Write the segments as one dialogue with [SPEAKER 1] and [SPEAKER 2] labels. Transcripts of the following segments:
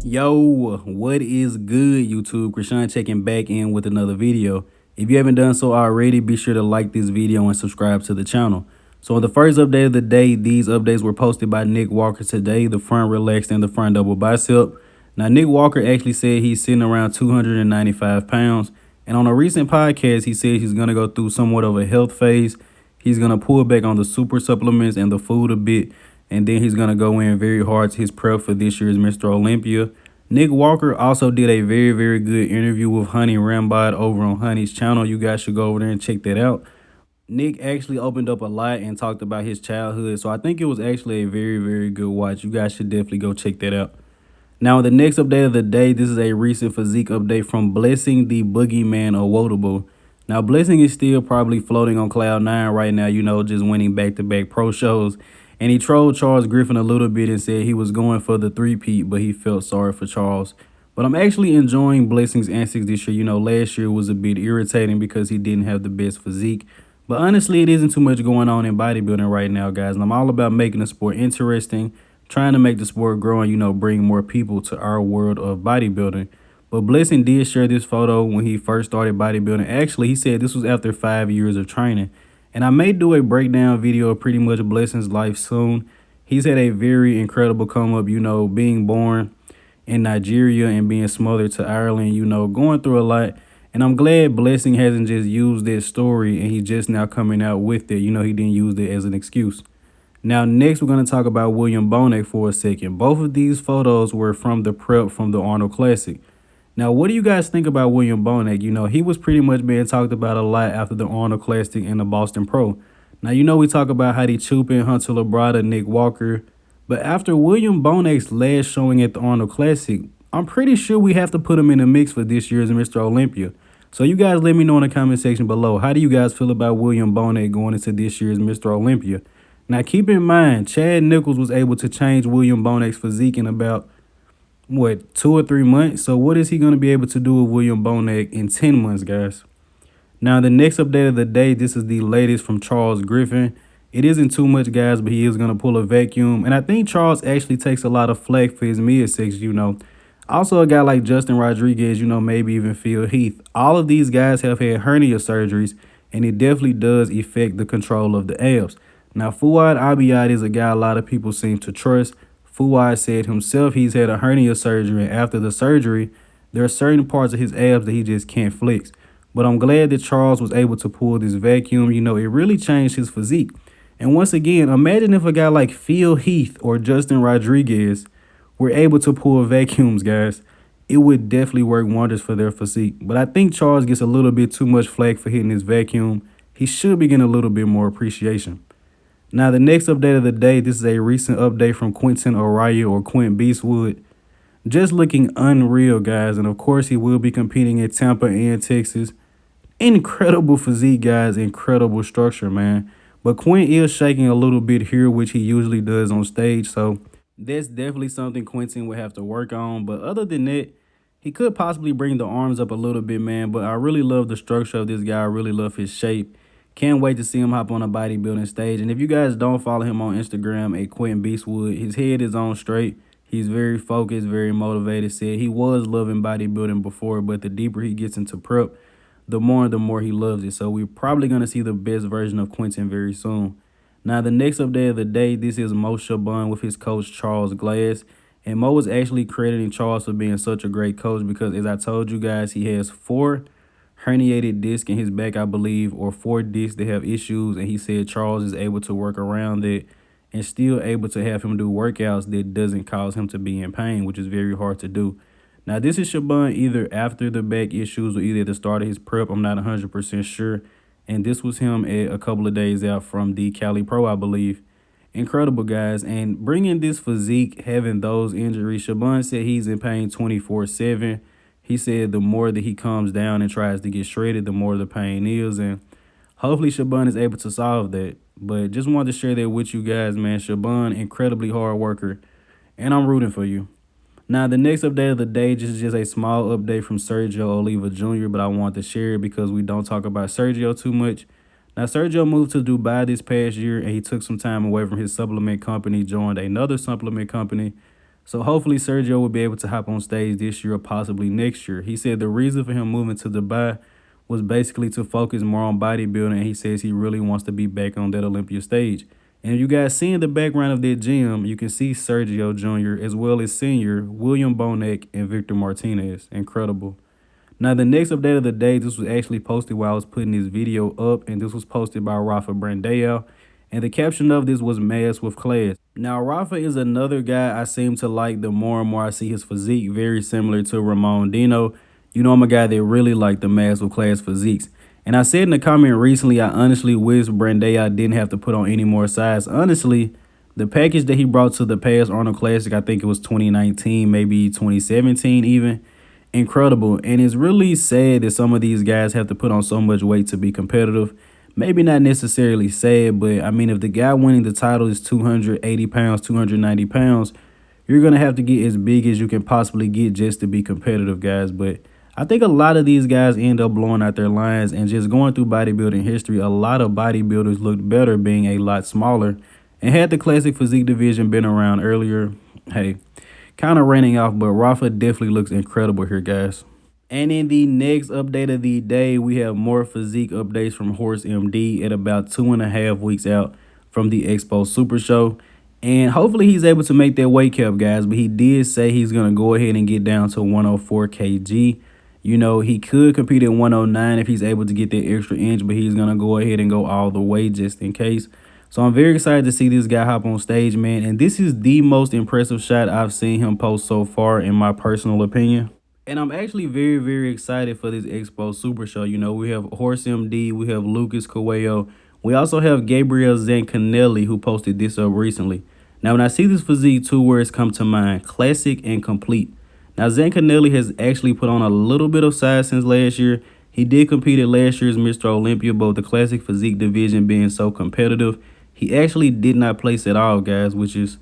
[SPEAKER 1] Yo, what is good, YouTube? Krishan checking back in with another video. If you haven't done so already, be sure to like this video and subscribe to the channel. So on the first update of the day, these updates were posted by Nick Walker today, the front relaxed and the front double bicep. Now, Nick Walker actually said he's sitting around 295 pounds. And on a recent podcast, he said he's going to go through somewhat of a health phase. He's going to pull back on the super supplements and the food a bit. And then he's going to go in very hard to his prep for this year's Mr. Olympia. Nick Walker also did a very, very good interview with Honey Rambod over on Honey's channel. You guys should go over there and check that out. Nick actually opened up a lot and talked about his childhood. So I think it was actually a very, very good watch. You guys should definitely go check that out. Now, the next update of the day, this is a recent physique update from Blessing the Boogeyman Awodibu. Now, Blessing is still probably floating on cloud 9 right now, you know, just winning back-to-back pro shows. And he trolled Charles Griffin a little bit and said he was going for the three-peat, but he felt sorry for Charles. But I'm actually enjoying Blessing's antics this year. You know, last year was a bit irritating because he didn't have the best physique. But honestly, it isn't too much going on in bodybuilding right now, guys. And I'm all about making the sport interesting, trying to make the sport grow and, you know, bring more people to our world of bodybuilding. But Blessing did share this photo when he first started bodybuilding. Actually, he said this was after 5 years of training. And I may do a breakdown video of pretty much Blessing's life soon. He's had a very incredible come up, you know, being born in Nigeria and being smothered to Ireland, you know, going through a lot. And I'm glad Blessing hasn't just used that story and he's just now coming out with it. You know, he didn't use it as an excuse. Now, next, we're going to talk about William Bonac for a second. Both of these photos were from the prep from the Arnold Classic. Now, what do you guys think about William Bonac? You know, he was pretty much being talked about a lot after the Arnold Classic and the Boston Pro. Now, you know, we talk about Heidi Chupin, Hunter Labrada, Nick Walker. But after William Bonac's last showing at the Arnold Classic, I'm pretty sure we have to put him in the mix for this year's Mr. Olympia. So you guys let me know in the comment section below. How do you guys feel about William Bonac going into this year's Mr. Olympia? Now, keep in mind, Chad Nichols was able to change William Bonac's physique in about 2 or 3 months. So what is he going to be able to do with William Bonac in 10 months, guys? Now, the next update of the day, this is the latest from Charles Griffin. It isn't too much, guys, but he is going to pull a vacuum. And I think Charles actually takes a lot of flack for his midsection, you know. Also, a guy like Justin Rodriguez, you know, maybe even Phil Heath. All of these guys have had hernia surgeries, and it definitely does affect the control of the abs. Now, Fouad Abiad is a guy a lot of people seem to trust. Fouad said himself he's had a hernia surgery, and after the surgery, there are certain parts of his abs that he just can't flex. But I'm glad that Charles was able to pull this vacuum. You know, it really changed his physique. And once again, imagine if a guy like Phil Heath or Justin Rodriguez were able to pull vacuums, guys. It would definitely work wonders for their physique. But I think Charles gets a little bit too much flack for hitting his vacuum. He should be getting a little bit more appreciation. Now, the next update of the day, this is a recent update from Quentin O'Reilly or Quint Beastwood. Just looking unreal, guys. And, of course, he will be competing in Tampa and Texas. Incredible physique, guys. Incredible structure, man. But Quint is shaking a little bit here, which he usually does on stage. So that's definitely something Quentin would have to work on. But other than that, he could possibly bring the arms up a little bit, man. But I really love the structure of this guy. I really love his shape. Can't wait to see him hop on a bodybuilding stage. And if you guys don't follow him on Instagram at Quentin Beastwood, his head is on straight. He's very focused, very motivated. Said he was loving bodybuilding before, but the deeper he gets into prep, the more and the more he loves it. So we're probably going to see the best version of Quentin very soon. Now, the next update of the day, this is Mo Shaaban with his coach, Charles Glass. And Mo was actually crediting Charles for being such a great coach because, as I told you guys, he has 4 herniated disc in his back, I believe, or 4 discs that have issues. And he said Charles is able to work around it and still able to have him do workouts that doesn't cause him to be in pain, which is very hard to do. Now, this is Shaaban either after the back issues or either at the start of his prep. I'm not 100% sure. And this was him at a couple of days out from the Cali Pro, I believe. Incredible, guys. And bringing this physique, having those injuries, Shaaban said he's in pain 24/7. He said the more that he calms down and tries to get shredded, the more the pain is. And hopefully Shaaban is able to solve that. But just wanted to share that with you guys, man. Shaaban, incredibly hard worker. And I'm rooting for you. Now, the next update of the day is just a small update from Sergio Oliva Jr., but I want to share it because we don't talk about Sergio too much. Now, Sergio moved to Dubai this past year, and he took some time away from his supplement company, joined another supplement company. So hopefully Sergio will be able to hop on stage this year or possibly next year. He said the reason for him moving to Dubai was basically to focus more on bodybuilding, and he says he really wants to be back on that Olympia stage. And if you guys see in the background of that gym, you can see Sergio Jr. as well as Senior, William Bonac, and Victor Martinez. Incredible. Now, the next update of the day, this was actually posted while I was putting this video up, and this was posted by Rafa Brandao. And the caption of this was "Mass with Class." Now, Rafa is another guy I seem to like the more and more I see his physique, very similar to Ramon Dino. You know, I'm a guy that really like the Mass with Class physiques. And I said in the comment recently, I honestly wish Brandao didn't have to put on any more size. Honestly, the package that he brought to the past Arnold Classic, I think it was 2019, maybe 2017 even, incredible. And it's really sad that some of these guys have to put on so much weight to be competitive. Maybe not necessarily sad, but I mean, if the guy winning the title is 280 pounds, 290 pounds, you're going to have to get as big as you can possibly get just to be competitive, guys. But I think a lot of these guys end up blowing out their lines, and just going through bodybuilding history, a lot of bodybuilders looked better being a lot smaller. And had the classic physique division been around earlier, hey, kind of raining off, but Rafa definitely looks incredible here, guys. And in the next update of the day, we have more physique updates from Horse MD at about 2.5 weeks out from the Expo Super Show. And hopefully he's able to make that weight cap, guys. But he did say he's going to go ahead and get down to 104 kg. You know, he could compete at 109 if he's able to get that extra inch, but he's going to go ahead and go all the way just in case. So I'm very excited to see this guy hop on stage, man. And this is the most impressive shot I've seen him post so far, in my personal opinion. And I'm actually very, very excited for this Expo Super Show. You know, we have Horse MD, we have Lucas Coelho. We also have Gabriel Zancanelli, who posted this up recently. Now, when I see this physique, two words come to mind: classic and complete. Now, Zancanelli has actually put on a little bit of size since last year. He did compete at last year's Mr. Olympia, but with the classic physique division being so competitive, he actually did not place at all, guys, which is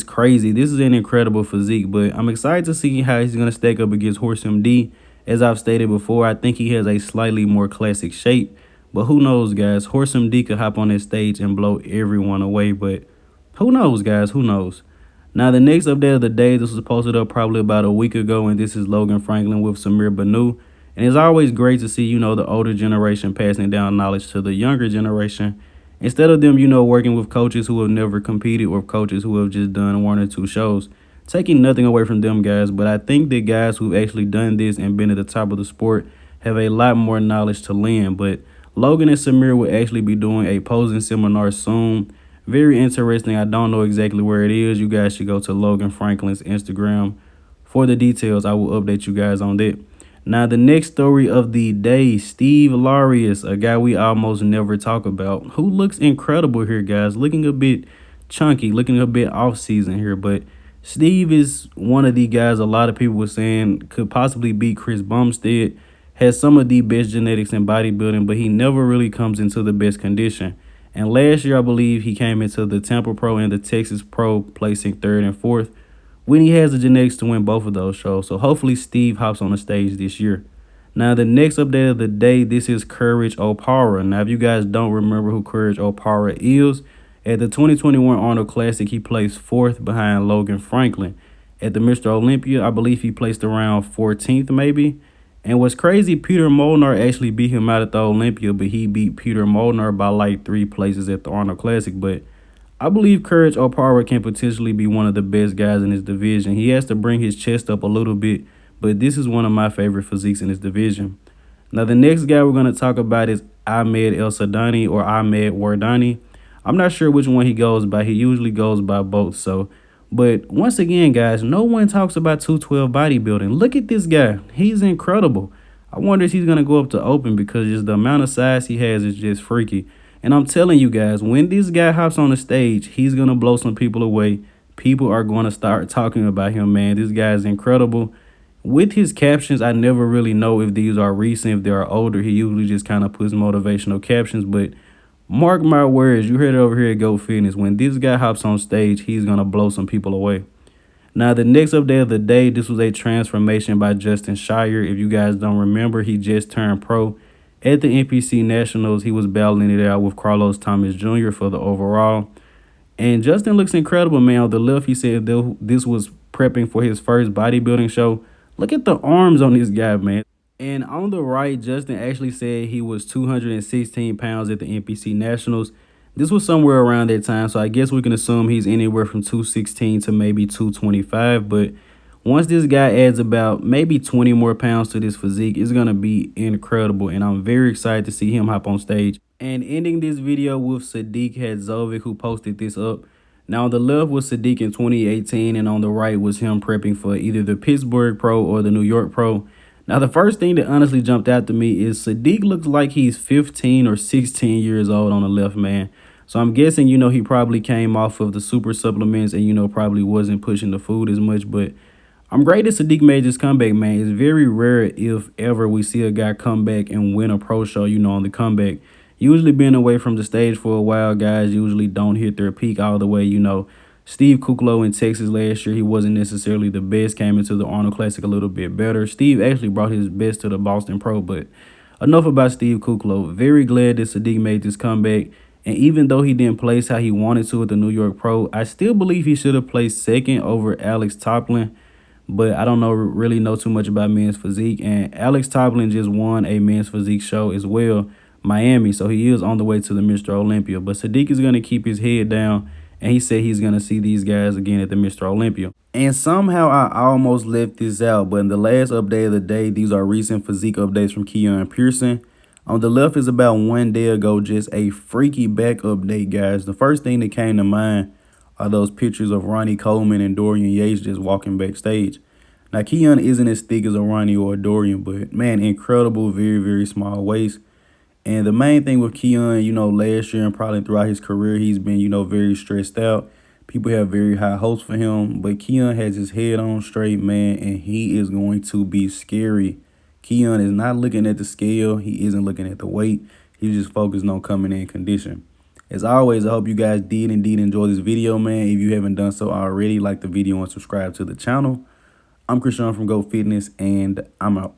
[SPEAKER 1] crazy. This is an incredible physique, but I'm excited to see how he's going to stack up against Horse MD. As I've stated before, I think he has a slightly more classic shape, but who knows, guys? Horse MD could hop on this stage and blow everyone away, but who knows, guys? Who knows? Now, the next update of the day, this was posted up probably about a week ago, and this is Logan Franklin with Samir Banu. And it's always great to see, you know, the older generation passing down knowledge to the younger generation, instead of them, you know, working with coaches who have never competed or coaches who have just done 1 or 2 shows. Taking nothing away from them, guys, but I think that guys who've actually done this and been at the top of the sport have a lot more knowledge to lend. But Logan and Samir will actually be doing a posing seminar soon. Very interesting. I don't know exactly where it is. You guys should go to Logan Franklin's Instagram for the details. I will update you guys on that. Now, the next story of the day, Steve Laureus, a guy we almost never talk about, who looks incredible here, guys. Looking a bit chunky, looking a bit off-season here. But Steve is one of the guys a lot of people were saying could possibly beat Chris Bumstead. Has some of the best genetics in bodybuilding, but he never really comes into the best condition. And last year, I believe he came into the Tampa Pro and the Texas Pro, placing 3rd and 4th, when he has the genetics to win both of those shows. So hopefully Steve hops on the stage this year. Now, the next update of the day, this is Courage Opara. Now, if you guys don't remember who Courage Opara is, at the 2021 Arnold Classic, he placed 4th behind Logan Franklin. At the Mr. Olympia, I believe he placed around 14th maybe. And what's crazy, Peter Molnar actually beat him out at the Olympia, but he beat Peter Molnar by like 3 places at the Arnold Classic. But I believe Courage Opara can potentially be one of the best guys in his division. He has to bring his chest up a little bit, but this is one of my favorite physiques in his division. Now, the next guy we're going to talk about is Ahmed El-Sadhani or Ahmed Wardani. I'm not sure which one he goes by. He usually goes by both. But once again, guys, no one talks about 212 bodybuilding. Look at this guy. He's incredible. I wonder if he's going to go up to open, because just the amount of size he has is just freaky. And I'm telling you guys, when this guy hops on the stage, he's going to blow some people away. People are going to start talking about him, man. This guy is incredible. With his captions, I never really know if these are recent, if they are older. He usually just kind of puts motivational captions, but mark my words, you heard it over here at Go Fitness. When this guy hops on stage, he's going to blow some people away. Now, the next update of the day, this was a transformation by Justin Shier. If you guys don't remember, he just turned pro at the NPC Nationals. He was battling it out with Carlos Thomas Jr. for the overall. And Justin looks incredible, man. On the left, he said this was prepping for his first bodybuilding show. Look at the arms on this guy, man. And on the right, Justin actually said he was 216 pounds at the NPC Nationals. This was somewhere around that time, so I guess we can assume he's anywhere from 216 to maybe 225. But once this guy adds about maybe 20 more pounds to this physique, it's going to be incredible. And I'm very excited to see him hop on stage. And ending this video with Sadiq Hadzovic, who posted this up. Now, on the left was Sadiq in 2018, and on the right was him prepping for either the Pittsburgh Pro or the New York Pro. Now, the first thing that honestly jumped out to me is Sadiq looks like he's 15 or 16 years old on the left, man. So I'm guessing, he probably came off of the super supplements and, probably wasn't pushing the food as much. But I'm great that Sadiq made this comeback, man. It's very rare, if ever, we see a guy come back and win a pro show, on the comeback. Usually being away from the stage for a while, guys usually don't hit their peak all the way, Steve Kuklo in Texas last year, he wasn't necessarily the best, came into the Arnold Classic a little bit better. Steve actually brought his best to the Boston Pro, but enough about Steve Kuklo. Very glad that Sadiq made this comeback. And even though he didn't place how he wanted to at the New York Pro, I still believe he should have placed second over Alex Toplin. But I don't really know too much about men's physique. And Alex Toplin just won a men's physique show as well, Miami. So he is on the way to the Mr. Olympia. But Sadiq is going to keep his head down. And he said he's going to see these guys again at the Mr. Olympia. And somehow I almost left this out. But in the last update of the day, these are recent physique updates from Keone Pearson. On the left is about 1 day ago, just a freaky back update, guys. The first thing that came to mind are those pictures of Ronnie Coleman and Dorian Yates just walking backstage. Now, Keon isn't as thick as a Ronnie or a Dorian, but, man, incredible, very, very small waist. And the main thing with Keon, last year and probably throughout his career, he's been, very stressed out. People have very high hopes for him. But Keon has his head on straight, man, and he is going to be scary. Keon is not looking at the scale. He isn't looking at the weight. He's just focused on coming in condition. As always, I hope you guys did indeed enjoy this video, man. If you haven't done so already, like the video and subscribe to the channel. I'm Griffen from Go Fitness, and I'm out.